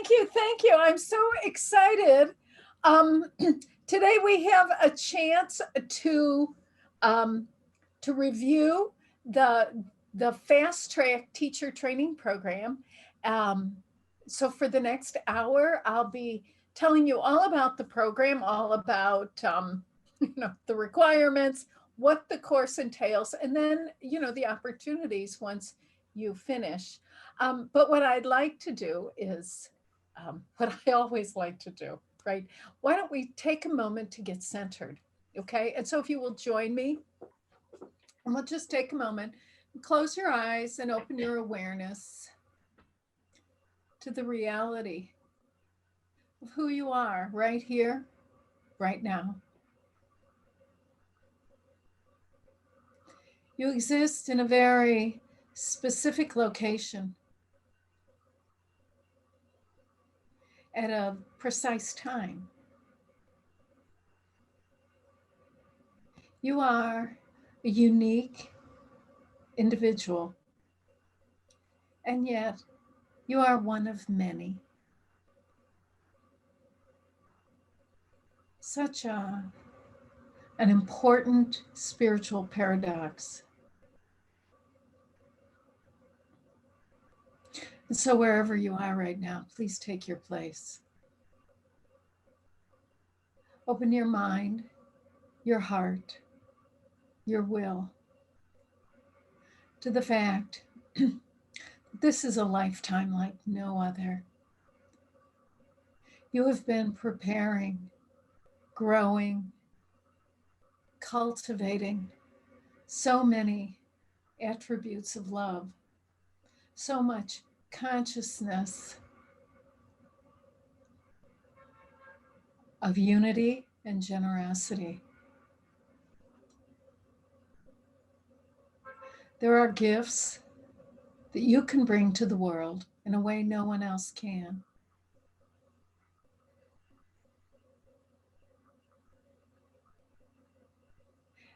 Thank you. I'm so excited. Um, Today we have a chance um, to review the fast track teacher training program. Um, so for the next hour, I'll be telling you all about the program, all about the requirements, what the course entails, and then the opportunities once you finish. But what I'd like to do is what I always like to do, right? Why don't we take a moment to get centered? Okay. And so if you will join me, and we'll just take a moment, close your eyes, and open your awareness to the reality of who you are right here, right now. You exist in a very specific location at a precise time. You are a unique individual, and yet you are one of many. Such an important spiritual paradox. And so wherever you are right now, please take your place. Open your mind, your heart, your will to the fact this is a lifetime like no other. You have been preparing, growing, cultivating so many attributes of love, so much consciousness of unity and generosity. There are gifts that you can bring to the world in a way no one else can.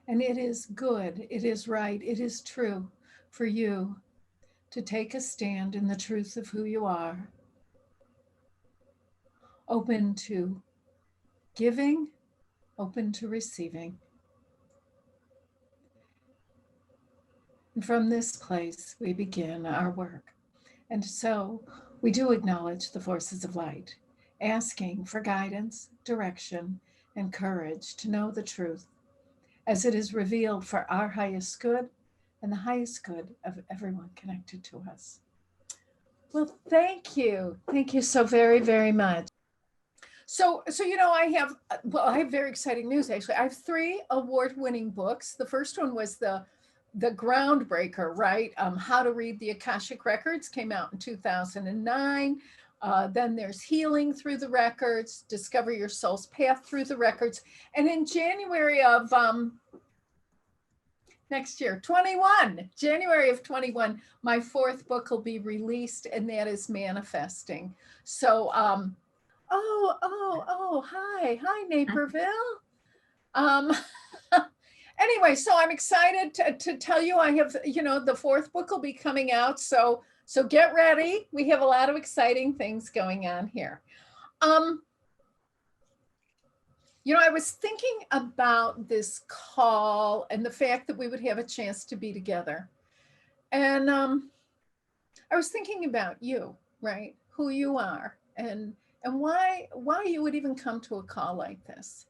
And it is good, it is right, it is true for you to take a stand in the truth of who you are, open to giving, open to receiving. And from this place, we begin our work. And so we do acknowledge the forces of light, asking for guidance, direction, and courage to know the truth as it is revealed for our highest good and the highest good of everyone connected to us. Well, thank you. Thank you so very, very much. So I have very exciting news, actually. I have 3 award-winning books. The first one was the groundbreaker, right? How to Read the Akashic Records, came out in 2009. Then there's Healing Through the Records, Discover Your Soul's Path Through the Records. And in January of next year, January of 21, my 4th book will be released, and that is Manifesting. So, hi, Naperville. Anyway, so I'm excited to tell you I have, the 4th book will be coming out. So get ready. We have a lot of exciting things going on here. I was thinking about this call and the fact that we would have a chance to be together. And I was thinking about you, right? Who you are and why you would even come to a call like this.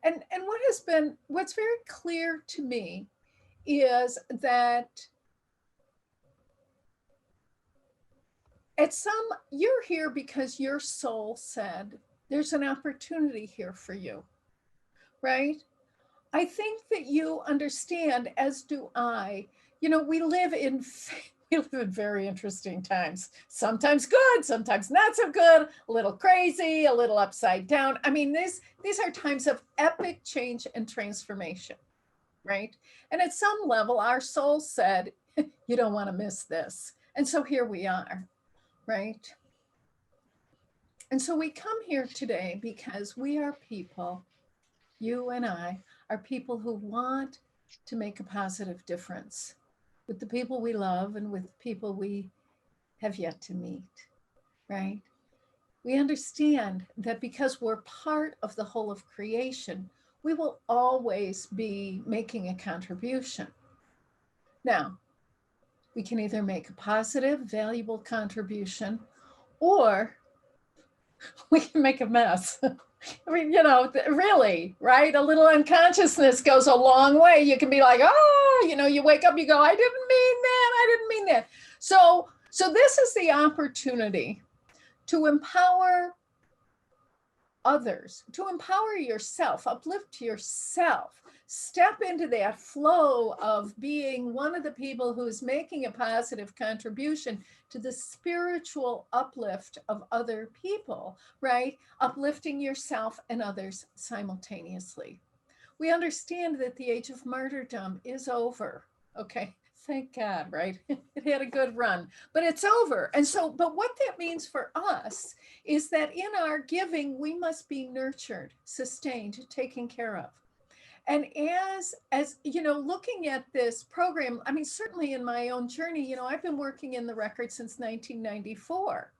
And what's very clear to me is that you're here because your soul said there's an opportunity here for you, right? I think that you understand, as do I. We live in very interesting times. Sometimes good, sometimes not so good, a little crazy, a little upside down. I mean, these are times of epic change and transformation, right? And at some level, our soul said, you don't want to miss this. And so here we are, right? And so we come here today because we are people, you and I, are people who want to make a positive difference with the people we love and with people we have yet to meet, right? we understand that because we're part of the whole of creation, we will always be making a contribution. Now, we can either make a positive, valuable contribution, or we can make a mess. I mean, really, right? A little unconsciousness goes a long way. You can be like, oh, you wake up, you go, I didn't mean that. I didn't mean that. So this is the opportunity to empower others, to empower yourself, uplift yourself, step into that flow of being one of the people who's making a positive contribution to the spiritual uplift of other people, right? Uplifting yourself and others simultaneously. We understand that the age of martyrdom is over. Okay. Thank God, right? It had a good run, but it's over. And so, but what that means for us is that in our giving, we must be nurtured, sustained, taken care of. And as looking at this program, I mean, certainly in my own journey, I've been working in the record since 1994,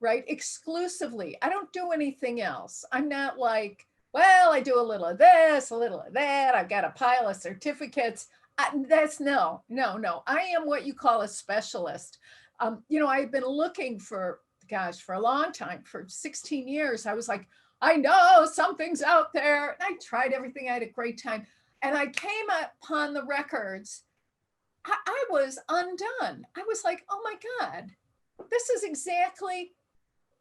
right? Exclusively. I don't do anything else. I'm not like, well, I do a little of this, a little of that. I've got a pile of certificates. That's no. I am what you call a specialist. I've been looking for a long time, for 16 years. I was like, I know something's out there. And I tried everything. I had a great time. And I came upon the records. I was undone. I was like, oh my God, this is exactly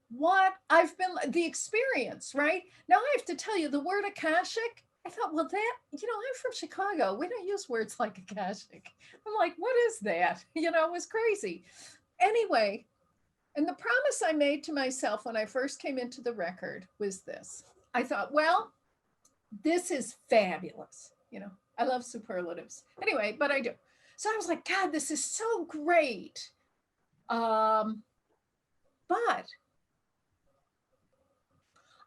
what I've been, the experience, right? Now I have to tell you, the word Akashic, I thought, well, that, I'm from Chicago. We don't use words like Akashic. I'm like, what is that? It was crazy. Anyway, and the promise I made to myself when I first came into the record was this. I thought, well, this is fabulous. I love superlatives. Anyway, but I do. So I was like, God, this is so great. But I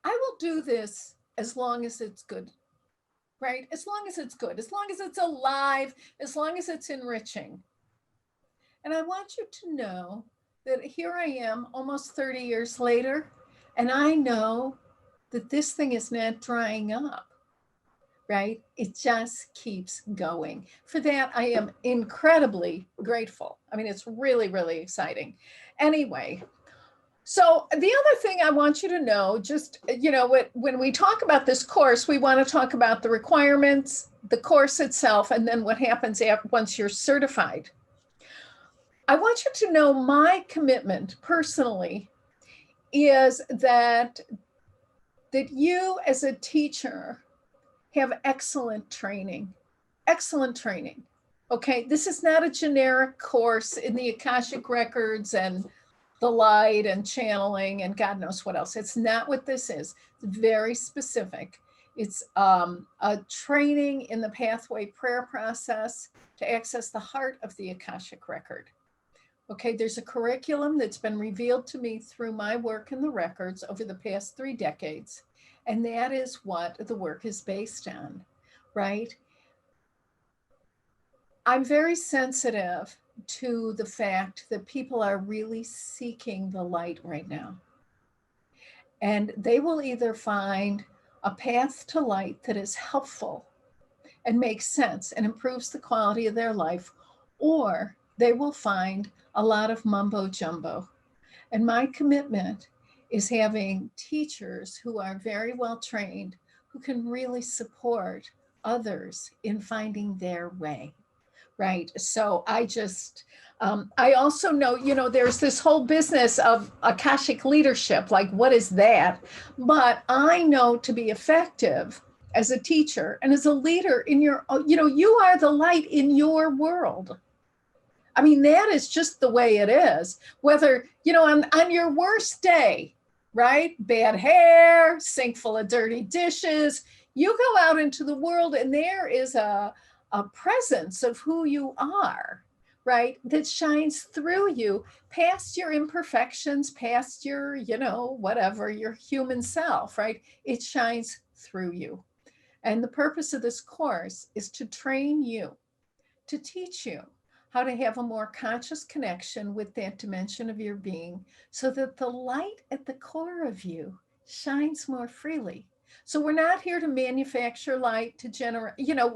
will do this as long as it's good, right? As long as it's good, as long as it's alive, as long as it's enriching. And I want you to know that here I am almost 30 years later, and I know that this thing is not drying up, right? It just keeps going. For that, I am incredibly grateful. I mean, it's really, really exciting. Anyway, so the other thing I want you to know, just, when we talk about this course, we want to talk about the requirements, the course itself, and then what happens once you're certified. I want you to know my commitment personally is that you as a teacher have excellent training. Okay, this is not a generic course in the Akashic records and the light and channeling and God knows what else. It's not what this is. It's very specific. It's a training in the pathway prayer process to access the heart of the Akashic record. Okay, there's a curriculum that's been revealed to me through my work in the records over the past 3 decades. And that is what the work is based on, right? I'm very sensitive to the fact that people are really seeking the light right now. And they will either find a path to light that is helpful and makes sense and improves the quality of their life, or they will find a lot of mumbo jumbo. And my commitment is having teachers who are very well trained, who can really support others in finding their way. Right. So I also know, there's this whole business of Akashic leadership, like what is that? But I know to be effective as a teacher and as a leader in you are the light in your world. I mean, that is just the way it is. Whether, on your worst day, right? Bad hair, sink full of dirty dishes, you go out into the world and there is a presence of who you are, right? That shines through you past your imperfections, past your, whatever, your human self, right? It shines through you. And the purpose of this course is to train you, to teach you how to have a more conscious connection with that dimension of your being so that the light at the core of you shines more freely. So we're not here to manufacture light to generate, no,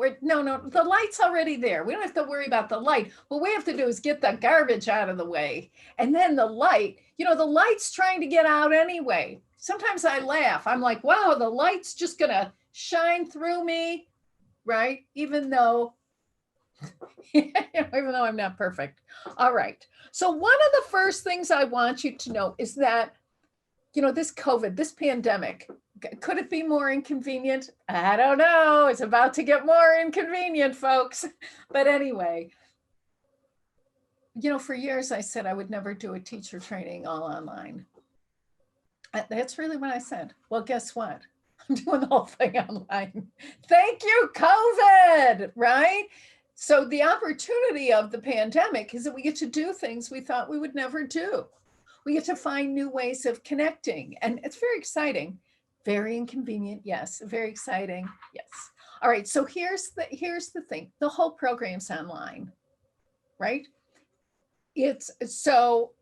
the light's already there. We don't have to worry about the light. What we have to do is get the garbage out of the way. And then the light, the light's trying to get out anyway. Sometimes I laugh. I'm like, wow, the light's just going to shine through me, right? Even though I'm not perfect. All right. So one of the first things I want you to know is that, this COVID, this pandemic, could it be more inconvenient? I don't know. It's about to get more inconvenient, folks. But anyway, for years I said I would never do a teacher training all online. That's really what I said. Well, guess what? I'm doing the whole thing online. Thank you, COVID, right? So the opportunity of the pandemic is that we get to do things we thought we would never do. We get to find new ways of connecting, and it's very exciting. Very inconvenient, yes. Very exciting, yes. All right, so here's the thing. The whole program's online, right? It's so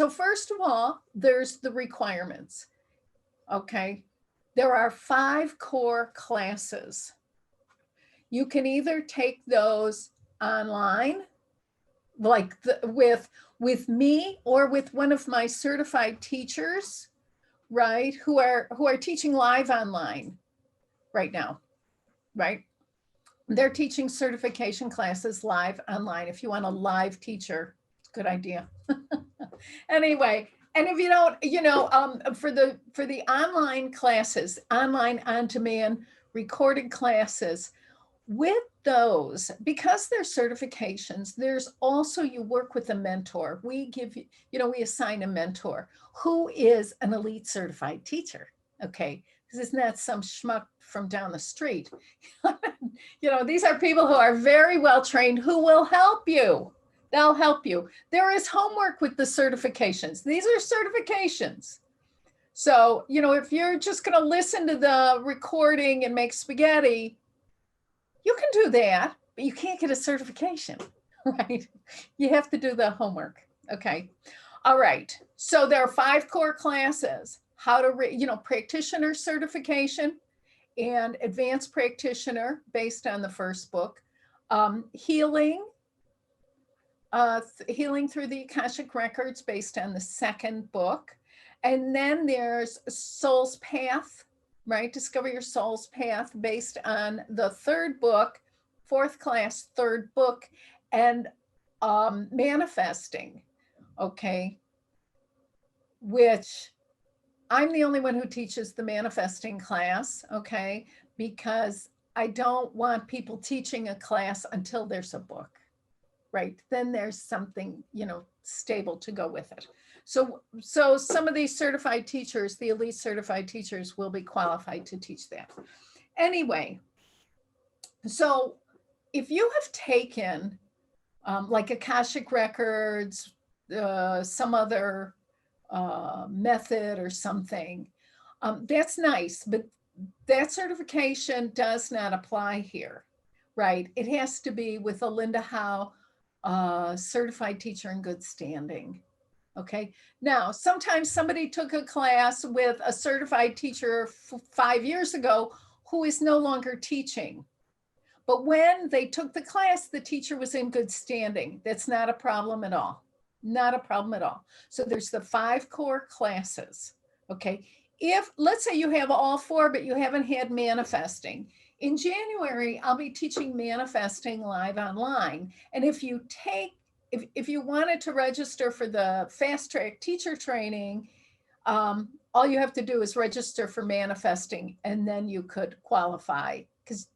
first of all, there's the requirements, okay? There are 5 core classes. You can either take those online, like with me or with one of my certified teachers, right? Who are teaching live online right now, right? They're teaching certification classes live online. If you want a live teacher, good idea. Anyway, and if you don't, for the online classes, online on-demand recorded classes, with those, because they're certifications, there's also, you work with a mentor. We give you, we assign a mentor who is an elite certified teacher. Okay. This is not some schmuck from down the street. These are people who are very well trained, who will help you. They'll help you. There is homework with the certifications. These are certifications. So, if you're just going to listen to the recording and make spaghetti, you can do that, but you can't get a certification, right? You have to do the homework. Okay. All right. So there are 5 core classes: how to, practitioner certification and advanced practitioner based on the first book, healing through the Akashic records based on the second book. And then there's Soul's Path, right? Discover your soul's path based on the 3rd book, 4th class, 3rd book, and manifesting, okay? Which I'm the only one who teaches the manifesting class, okay? Because I don't want people teaching a class until there's a book, right? Then there's something, stable to go with it. So some of these certified teachers, the elite certified teachers, will be qualified to teach that. Anyway, so if you have taken like Akashic records, some other method or something, that's nice, but that certification does not apply here, right? It has to be with a Linda Howe certified teacher in good standing. Okay. Now, sometimes somebody took a class with a certified teacher 5 years ago who is no longer teaching. But when they took the class, the teacher was in good standing. That's not a problem at all. Not a problem at all. So there's the 5 core classes. Okay. If, let's say you have all 4, but you haven't had manifesting. In January, I'll be teaching manifesting live online. And if you wanted to register for the fast track teacher training, all you have to do is register for manifesting, and then you could qualify because,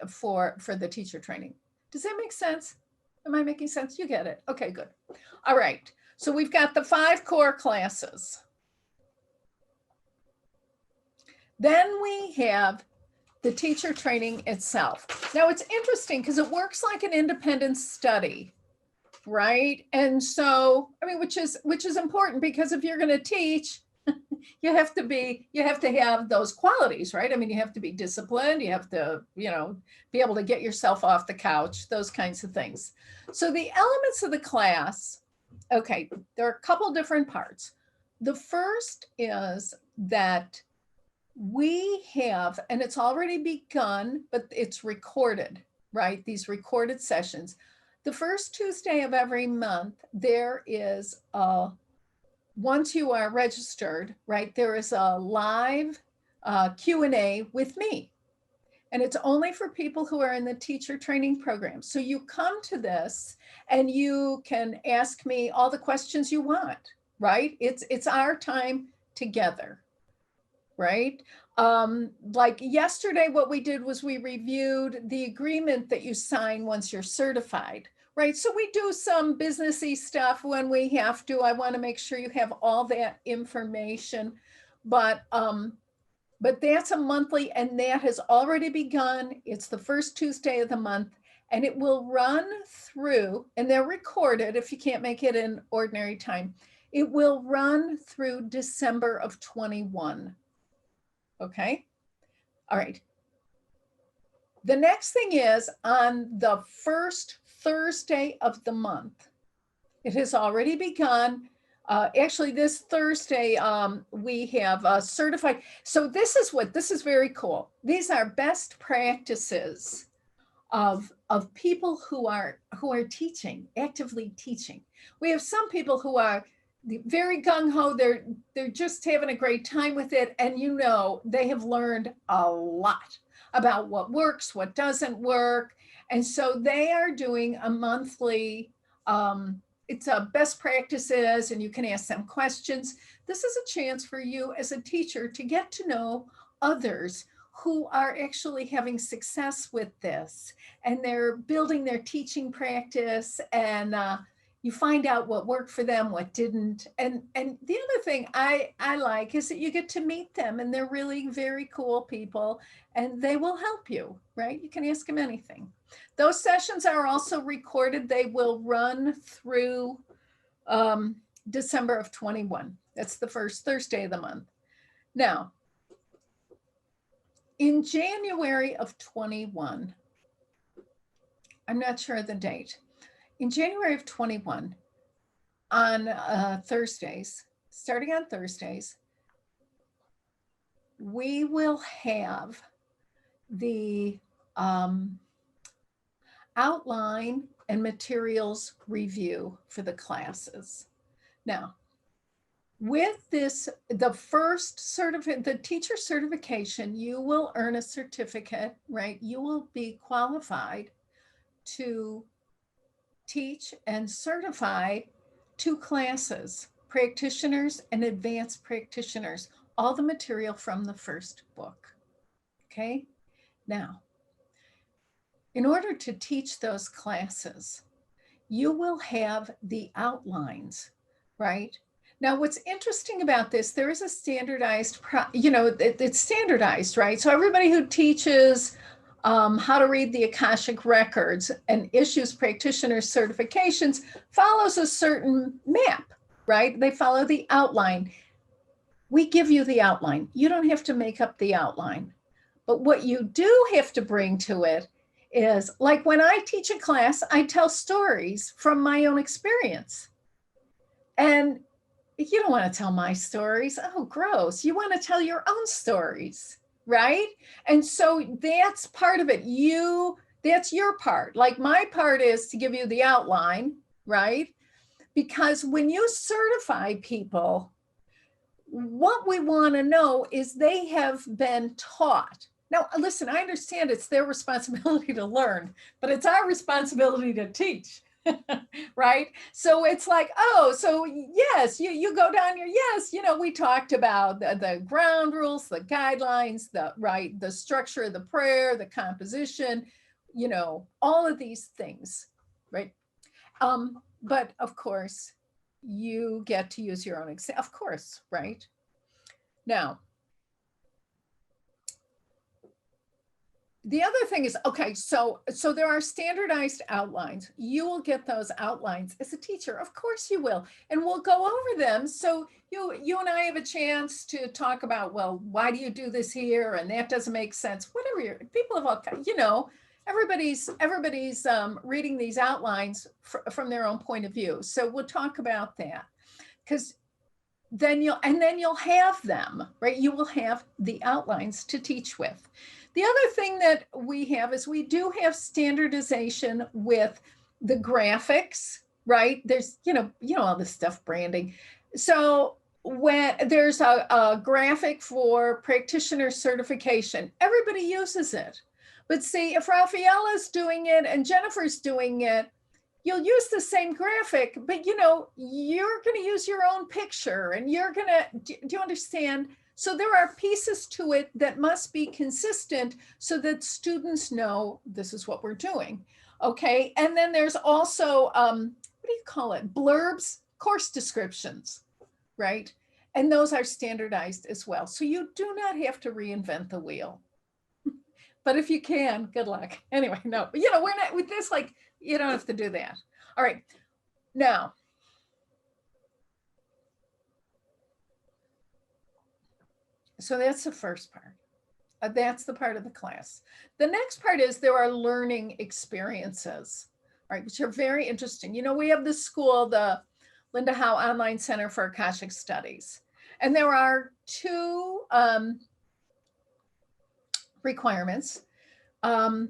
for the teacher training. Does that make sense? Am I making sense? You get it. Okay, good. All right. So we've got the 5 core classes. Then we have the teacher training itself. Now it's interesting because it works like an independent study, right? And so, which is important, because if you're going to teach, you have to have those qualities, right? I mean, you have to be disciplined. You have to, be able to get yourself off the couch, those kinds of things. So the elements of the class, okay, there are a couple different parts. The first is that we have, and it's already begun, but it's recorded, right? These recorded sessions. The first Tuesday of every month, there is once you are registered, right, there is a live Q&A with me. And it's only for people who are in the teacher training program. So you come to this and you can ask me all the questions you want, right? It's our time together, right? Like yesterday, what we did was we reviewed the agreement that you sign once you're certified, right? So we do some businessy stuff when we have to. I want to make sure you have all that information, but that's a monthly, and that has already begun. It's the first Tuesday of the month, and it will run through, and they're recorded if you can't make it in ordinary time. It will run through December of 21. Okay. All right. The next thing is on the first Thursday of the month. It has already begun. Actually, this Thursday, we have certified. So this is very cool. These are best practices of people who are teaching, actively teaching. We have some people who are very gung-ho. They're just having a great time with it. And they have learned a lot about what works, what doesn't work. And so they are doing a monthly, it's a best practices, and you can ask them questions. This is a chance for you as a teacher to get to know others who are actually having success with this, and they're building their teaching practice, and you find out what worked for them, what didn't. And the other thing I like is that you get to meet them, and they're really very cool people, and they will help you, right? You can ask them anything. Those sessions are also recorded. They will run through December of 21. That's the first Thursday of the month. Now, in January of 21, I'm not sure of the date. In January of 21, on Thursdays, starting on Thursdays, we will have the outline and materials review for the classes. Now, with this, the teacher certification, you will earn a certificate, right? You will be qualified to teach and certify 2 classes, practitioners and advanced practitioners, all the material from the first book. Okay. Now, in order to teach those classes, you will have the outlines, right? Now, what's interesting about this, there is a standardized, it's standardized, right? So everybody who teaches how to read the Akashic records and issues practitioner certifications follows a certain map, right? They follow the outline. We give you the outline. You don't have to make up the outline. But what you do have to bring to it is, like when I teach a class, I tell stories from my own experience. And you don't want to tell my stories. Oh, gross. You want to tell your own stories, right? And so that's part of it. That's your part. Like my part is to give you the outline, right? Because when you certify people, what we want to know is they have been taught. Now, listen, I understand it's their responsibility to learn, but it's our responsibility to teach, right? So it's like, oh, so yes, you go down here. Yes, we talked about the ground rules, the guidelines, the structure of the prayer, the composition, all of these things, right? But of course, you get to use your own example, of course, right? Now, The other thing is, okay, so there are standardized outlines. You will get those outlines as a teacher. Of course you will. And we'll go over them. So you and I have a chance to talk about, well, why do you do this here? And that doesn't make sense. Whatever people have all, everybody's reading these outlines from their own point of view. So we'll talk about that, because then you'll have them, right? You will have the outlines to teach with. The other thing that we have is we do have standardization with the graphics, right? There's, all this stuff, branding. So when there's a graphic for practitioner certification, everybody uses it. But see, if Rafaela's doing it and Jennifer's doing it, you'll use the same graphic, but you're going to use your own picture, and you're going to, do you understand? So there are pieces to it that must be consistent so that students know this is what we're doing. Okay. And then there's also, what do you call it? Blurbs, course descriptions, right? And those are standardized as well. So you do not have to reinvent the wheel. But if you can, good luck. Anyway, no, we're not with this, like, you don't have to do that. All right. Now, so that's the first part. That's the part of the class. The next part is there are learning experiences, right, which are very interesting. We have this school, the Linda Howe Online Center for Akashic Studies, and there are two requirements, and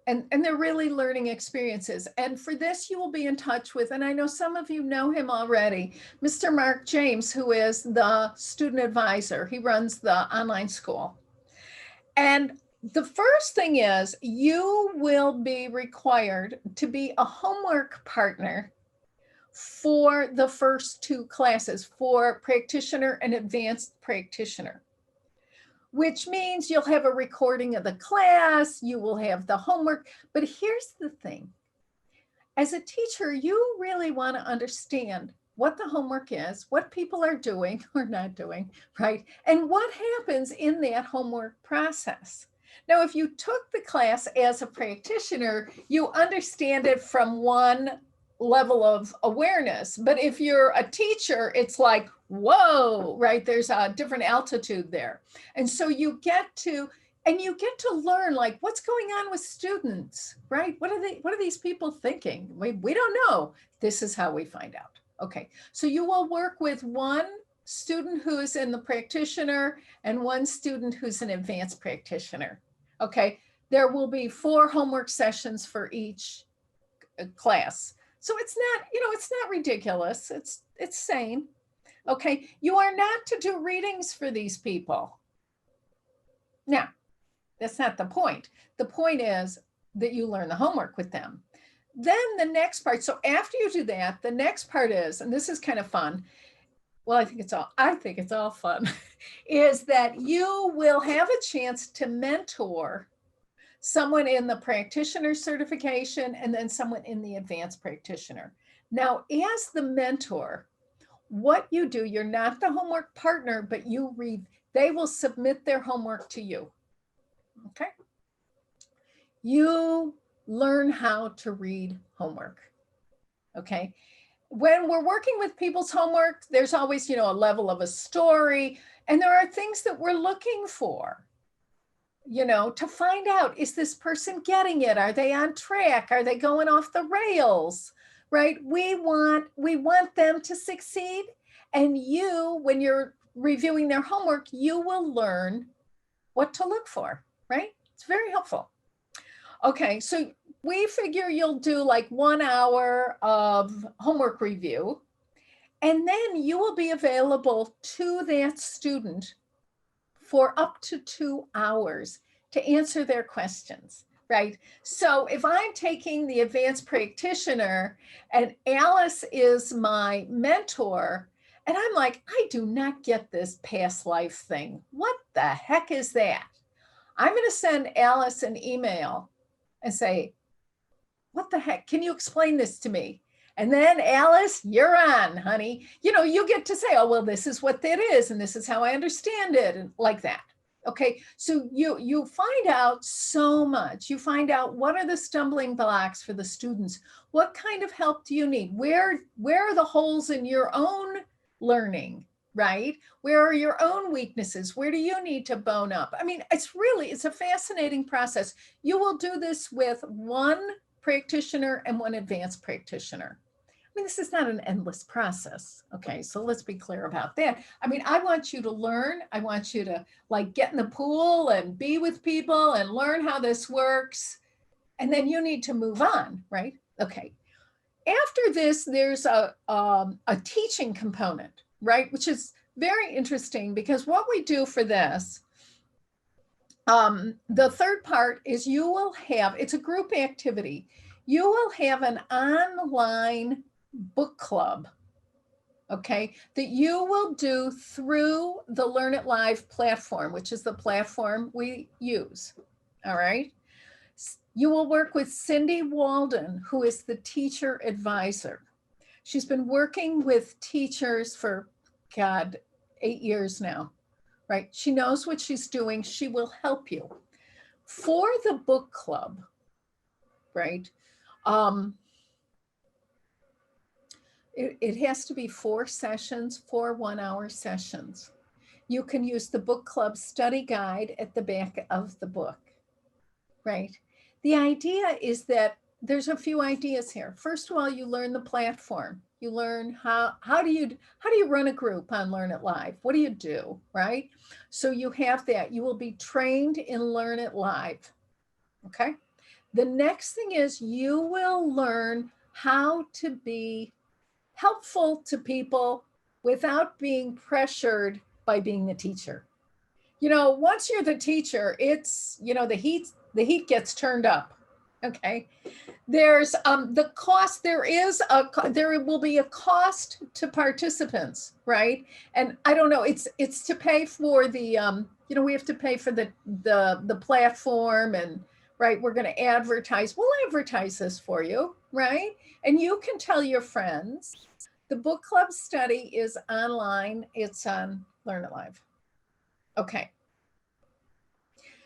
they're really learning experiences. And for this, you will be in touch with, and I know some of you know him already, Mr. Mark James, who is the student advisor. He runs the online school. And the first thing is you will be required to be a homework partner for the first two classes, for practitioner and advanced practitioner, which means you'll have a recording of the class, you will have the homework. But here's the thing. As a teacher, you really want to understand what the homework is, what people are doing or not doing, right? And what happens in that homework process. Now, if you took the class as a practitioner, you understand it from one level of awareness. But if you're a teacher, it's like, whoa, right? There's a different altitude there. And so you get to learn, like, what's going on with students, right? What are these people thinking? We don't know. This is how we find out. Okay, so you will work with one student who is in the practitioner and one student who's an advanced practitioner. Okay, there will be 4 homework sessions for each class. So it's not ridiculous. It's sane. Okay, you are not to do readings for these people. Now, that's not the point. The point is that you learn the homework with them. Then the next part, so after you do that, the next part is, and this is kind of fun. Well, I think it's all fun, is that you will have a chance to mentor someone in the practitioner certification and then someone in the advanced practitioner. Now, as the mentor, what you do, you're not the homework partner, but they will submit their homework to you. Okay. You learn how to read homework. Okay. When we're working with people's homework, there's always, a level of a story, and there are things that we're looking for, to find out, is this person getting it? Are they on track? Are they going off the rails? Right? We want them to succeed. And you, when you're reviewing their homework, you will learn what to look for, right? It's very helpful. Okay, so we figure you'll do like 1 hour of homework review, and then you will be available to that student for up to 2 hours to answer their questions, right? So if I'm taking the advanced practitioner and Alice is my mentor, and I'm like, I do not get this past life thing. What the heck is that? I'm going to send Alice an email and say, what the heck? Can you explain this to me? And then, Alice, you're on, honey. You get to say, oh, well, this is what that is, and this is how I understand it, and like that. Okay, so you find out so much. You find out what are the stumbling blocks for the students. What kind of help do you need? Where are the holes in your own learning, right? Where are your own weaknesses? Where do you need to bone up? I mean, it's a fascinating process. You will do this with one practitioner and one advanced practitioner. I mean, this is not an endless process. Okay, so let's be clear about that. I mean, I want you to learn. I want you to like get in the pool and be with people and learn how this works. And then you need to move on, right? Okay. After this, there's a teaching component, right? Which is very interesting because what we do for this, the third part is you will have, it's a group activity. You will have an online book club, okay, that you will do through the Learn It Live platform, which is the platform we use. All right. You will work with Cindy Walden, who is the teacher advisor. She's been working with teachers for, God, 8 years now, right? She knows what she's doing. She will help you. For the book club, right? It has to be 4 sessions, 4 1-hour sessions. You can use the book club study guide at the back of the book, right? The idea is that there's a few ideas here. First of all, you learn the platform. You learn how do you run a group on Learn It Live? What do you do, right? So you have that. You will be trained in Learn It Live, okay? The next thing is you will learn how to be helpful to people without being pressured by being the teacher. You know, once you're the teacher, it's, you know, the heat gets turned up. Okay. There's the cost, there will be a cost to participants, right? And I don't know, it's to pay for the you know, we have to pay for the platform, and right, we're going to advertise. We'll advertise this for you, right? And you can tell your friends. The book club study is online. It's on Learn It Live. Okay.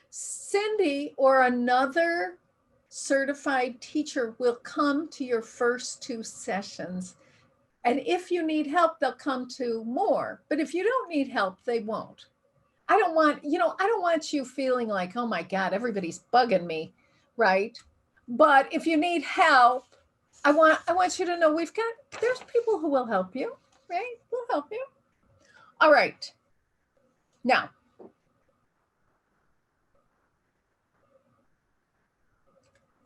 Cindy or another certified teacher will come to your first 2 sessions. And if you need help, they'll come to more. But if you don't need help, they won't. I don't want you feeling like, oh my God, everybody's bugging me, right? But if you need help, I want you to know there's people who will help you, right? We'll help you. All right. Now,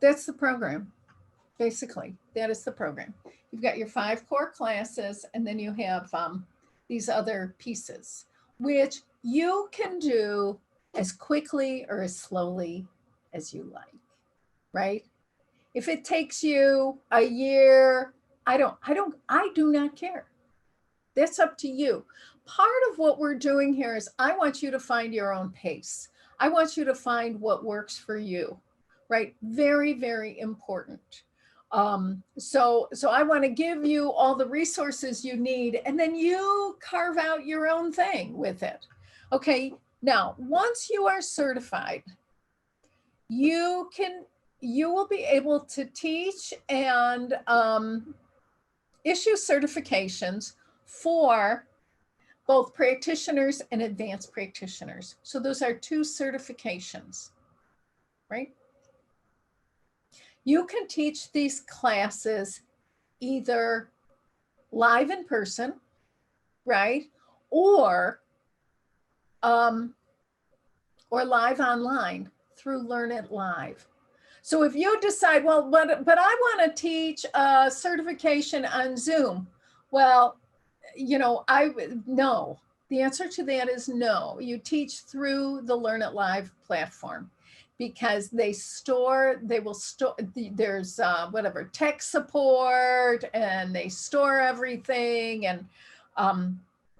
that's the program. Basically, that is the program. You've got your 5 core classes, and then you have these other pieces, which you can do as quickly or as slowly as you like, right? If it takes you a year, I do not care. That's up to you. Part of what we're doing here is I want you to find your own pace. I want you to find what works for you, right? Very, very important. So I want to give you all the resources you need, and then you carve out your own thing with it. Okay. Now, once you are certified, you will be able to teach and issue certifications for both practitioners and advanced practitioners. So those are 2 certifications, right? You can teach these classes either live in person, right? Or live online through Learn It Live. So if you decide, well, but I want to teach a certification on Zoom, well, you know, no. The answer to that is no. You teach through the Learn It Live platform, because there's whatever tech support, and they store everything, and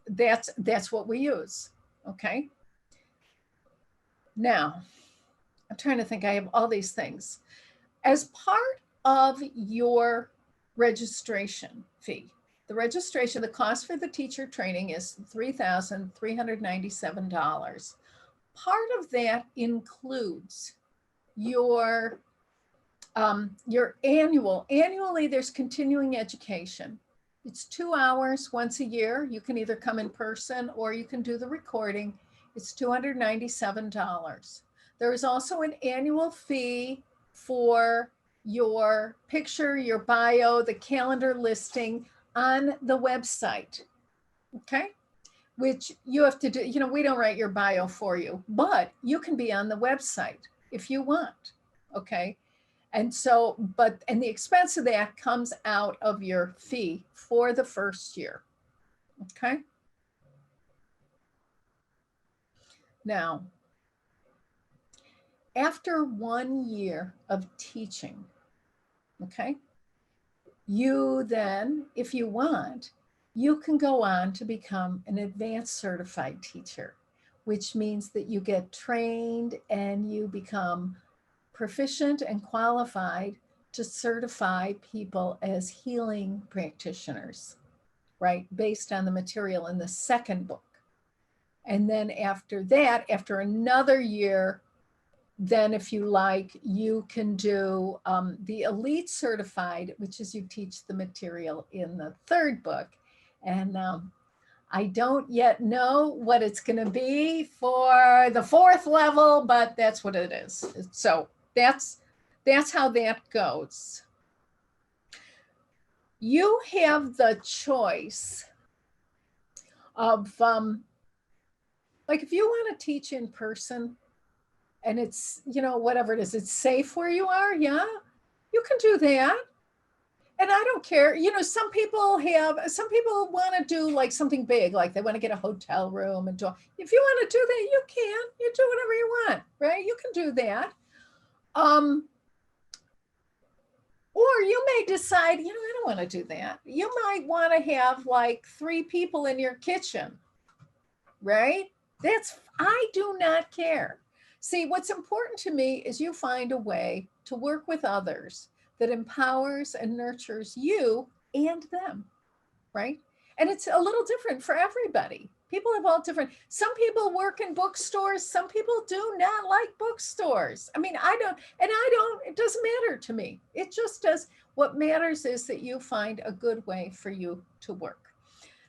that's what we use. Okay. Now, I'm trying to think, I have all these things. As part of your registration fee, the cost for the teacher training is $3,397. part of that includes your annually there's continuing education. It's 2 hours once a year. You can either come in person or you can do the recording. It's $297. There is also an annual fee for your picture, your bio, the calendar listing on the website. Okay. Which you have to do, you know, we don't write your bio for you, but you can be on the website if you want. Okay. And so, and the expense of that comes out of your fee for the first year. Okay. Now, after 1 year of teaching, okay, you then, if you want, you can go on to become an advanced certified teacher, which means that you get trained and you become proficient and qualified to certify people as healing practitioners, right? Based on the material in the second book. And then after that, after another year, then if you like, you can do the elite certified, which is you teach the material in the third book. And I don't yet know what it's going to be for the fourth level, but that's what it is. So that's how that goes. You have the choice of, like if you want to teach in person and it's, you know, whatever it is, it's safe where you are. Yeah, you can do that. And I don't care, you know, some people want to do like something big, like they want to get a hotel room and do, if you want to do that, you can, you do whatever you want, right? You can do that. Or you may decide, you know, I don't want to do that. You might want to have like 3 people in your kitchen, right? I do not care. See, what's important to me is you find a way to work with others that empowers and nurtures you and them, right? And it's a little different for everybody. People have all different, some people work in bookstores, some people do not like bookstores. I mean, it doesn't matter to me. It just does. What matters is that you find a good way for you to work.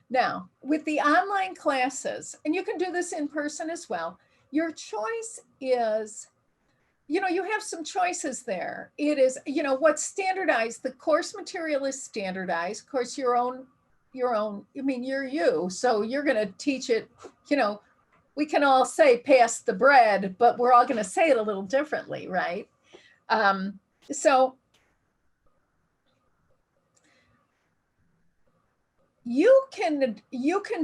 Now, with the online classes, and you can do this in person as well, your choice is, you know, you have some choices there. It is, you know, what's standardized, the course material is standardized. Of course, your own, I mean, you're you, so you're going to teach it, you know, we can all say pass the bread, but we're all going to say it a little differently, right? So you can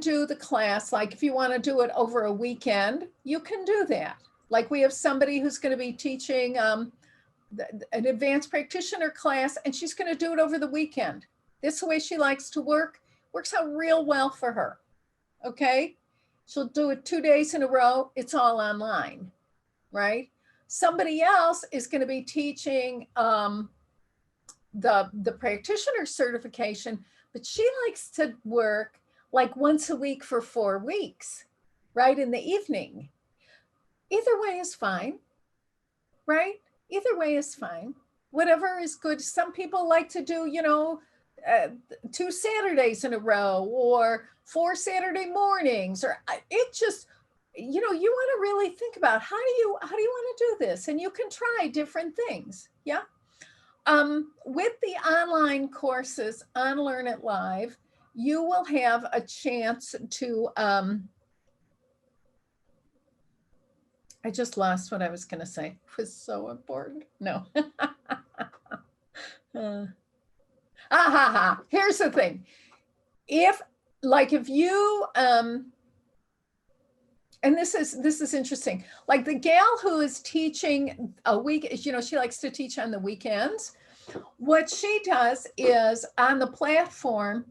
do the class, like if you want to do it over a weekend, you can do that. Like we have somebody who's going to be teaching an advanced practitioner class, and she's going to do it over the weekend. This is the way she likes to work. Works out real well for her. Okay. She'll do it 2 days in a row. It's all online, right? Somebody else is going to be teaching the practitioner certification, but she likes to work like once a week for 4 weeks, right? In the evening. Either way is fine, right? Either way is fine. Whatever is good. Some people like to do, you know, 2 Saturdays in a row or 4 Saturday mornings, or it just, you know, you want to really think about how do you want to do this? And you can try different things. Yeah. With the online courses on Learn It Live, you will have a chance to, I just lost what I was going to say. It was so important. No. Here's the thing. If you, and this is interesting, like the gal who is teaching a week, you know, she likes to teach on the weekends. What she does is on the platform,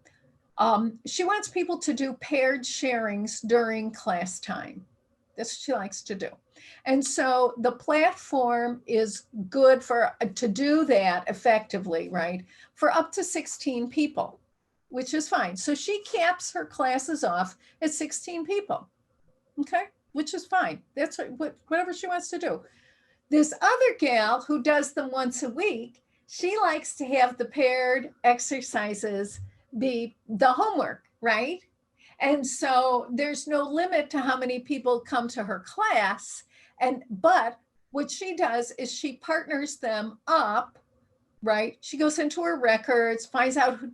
she wants people to do paired sharings during class time. That's what she likes to do. And so the platform is good to do that effectively, right? For up to 16 people, which is fine. So she caps her classes off at 16 people. Okay. which is fine. That's whatever she wants to do. This other gal who does them once a week, she likes to have the paired exercises be the homework, right? And so there's no limit to how many people come to her class. But what she does is she partners them up, right? She goes into her records, finds out who,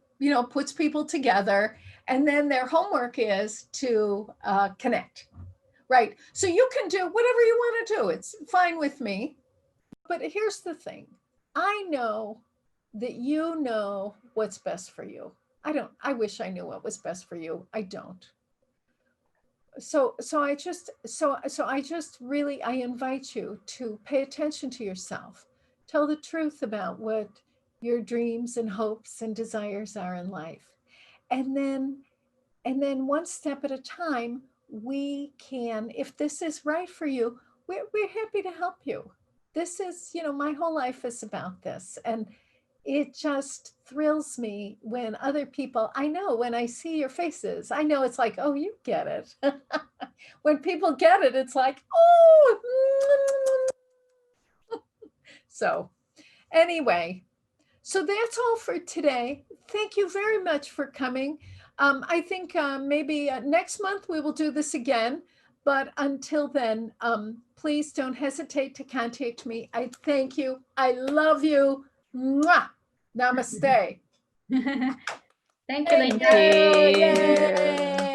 puts people together, and then their homework is to connect, right? So you can do whatever you want to do. It's fine with me. But here's the thing. I know that you know what's best for you. I wish I knew what was best for you. I don't. So I just really, I invite you to pay attention to yourself. Tell the truth about what your dreams and hopes and desires are in life. And then one step at a time, we can, if this is right for you, we're happy to help you. This is, my whole life is about this. And it just thrills me when other people, I know when I see your faces, I know it's like, oh, you get it. When people get it, it's like, oh. So anyway, so that's all for today. Thank you very much for coming. I think maybe next month we will do this again. But until then, please don't hesitate to contact me. I thank you. I love you. Mwah! Namaste. Thank you, Linda. Yay!